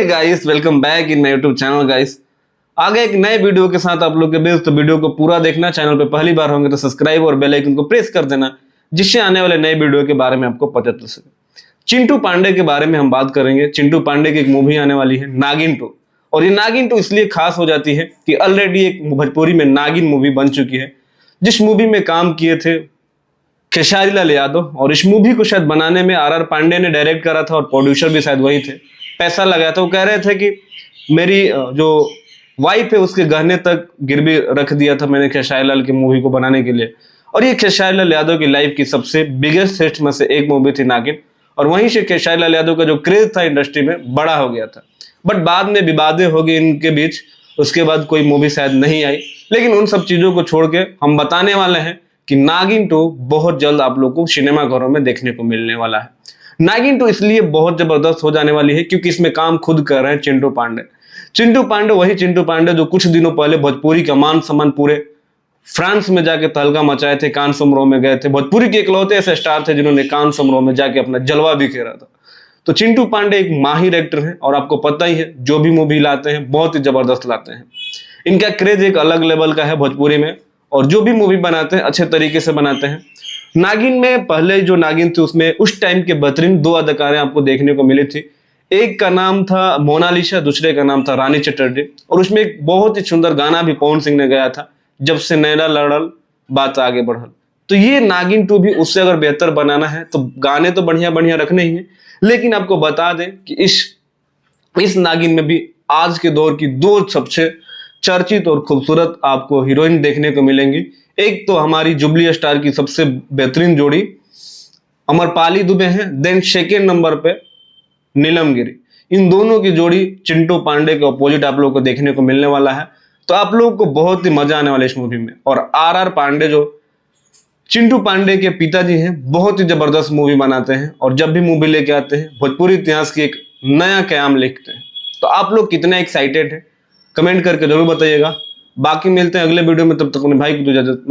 Hey guys, welcome back in my YouTube channel guys. आगे एक नए वीडियो के साथ आप लोग के बीच, तो वीडियो को पूरा देखना। चैनल पे पहली बार होंगे तो सब्सक्राइब और बेल आइकन को प्रेस कर देना, जिससे आने वाले नए वीडियो के बारे में आपको पता चल सके। चिंटू पांडे के बारे में हम बात करेंगे। चिंटू पांडे की एक मूवी आने वाली है, नागिन 2। और ये नागिन 2 इसलिए खास हो जाती है कि ऑलरेडी एक भोजपुरी में नागिन मूवी बन चुकी है, जिस मूवी में काम किए थे खेसारी लाल यादव। और इस मूवी को शायद बनाने में आर पांडे ने डायरेक्ट करा था और प्रोड्यूसर भी शायद वही थे। पैसा लगाया था। वो कह रहे थे कि मेरी जो वाइफ है उसके गहने तक गिरवी रख दिया था मैंने खेसारी लाल की मूवी को बनाने के लिए। और ये खेसारी लाल यादव की लाइफ की सबसे बिगेस्ट हिट में से एक मूवी थी नागिन। और वहीं से खेसारी लाल यादव का जो क्रेज था इंडस्ट्री में बड़ा हो गया था। बट बाद में विवादें हो गई इनके बीच, उसके बाद कोई मूवी शायद नहीं आई। लेकिन उन सब चीजों को छोड़ के हम बताने वाले हैं कि नागिन 2 बहुत जल्द आप लोग को सिनेमा घरों में देखने को मिलने वाला है। नागिन 2 इसलिए बहुत जबरदस्त हो जाने वाली है क्योंकि इसमें काम खुद कर रहे हैं चिंटू पांडे। चिंटू पांडे वही चिंटू पांडे जो कुछ दिनों पहले भोजपुरी का मान सम्मान पूरे फ्रांस में जाके तहलका मचाए थे, कान समारोह में गए थे। भोजपुरी के इकलौते ऐसे स्टार थे जिन्होंने कान समारोह में जाके अपना जलवा बिखेरा था। तो चिंटू पांडे एक माहिर एक्टर हैं और आपको पता ही है जो भी मूवी लाते हैं बहुत ही जबरदस्त लाते हैं। इनका क्रेज एक अलग लेवल का है भोजपुरी में, और जो भी मूवी बनाते हैं अच्छे तरीके से बनाते हैं। नागिन में पहले जो नागिन थी उसमें उस टाइम के बेहतरीन 2 अदाकारें आपको देखने को मिली थी। एक का नाम था मोनालिसा, दूसरे का नाम था रानी चटर्जी। और उसमें एक बहुत ही सुंदर गाना भी पवन सिंह ने गाया था, जब से नैना लड़ल बात आगे बढ़ल। तो ये नागिन 2 भी उससे अगर बेहतर बनाना है तो गाने तो बढ़िया बढ़िया रखने ही है। लेकिन आपको बता दें कि इस नागिन में भी आज के दौर की 2 सबसे चर्चित और खूबसूरत आपको हीरोइन देखने को मिलेंगी। एक तो हमारी जुबली स्टार की सबसे बेहतरीन जोड़ी अमरपाली दुबे हैं, देन सेकेंड नंबर पे नीलम गिरी। इन दोनों की जोड़ी चिंटू पांडे के अपोजिट आप लोगों को देखने को मिलने वाला है। तो आप लोगों को बहुत ही मजा आने वाला है इस मूवी में। और आर पांडे जो चिंटू पांडे के पिताजी हैं, बहुत ही जबरदस्त मूवी बनाते हैं और जब भी मूवी लेके आते हैं भोजपुरी इतिहास की एक नया कयाम लिखते हैं। तो आप लोग कितने एक्साइटेड हैं कमेंट करके जरूर बताइएगा। बाकी मिलते हैं अगले वीडियो में, तब तक अपने भाई को इजाजत।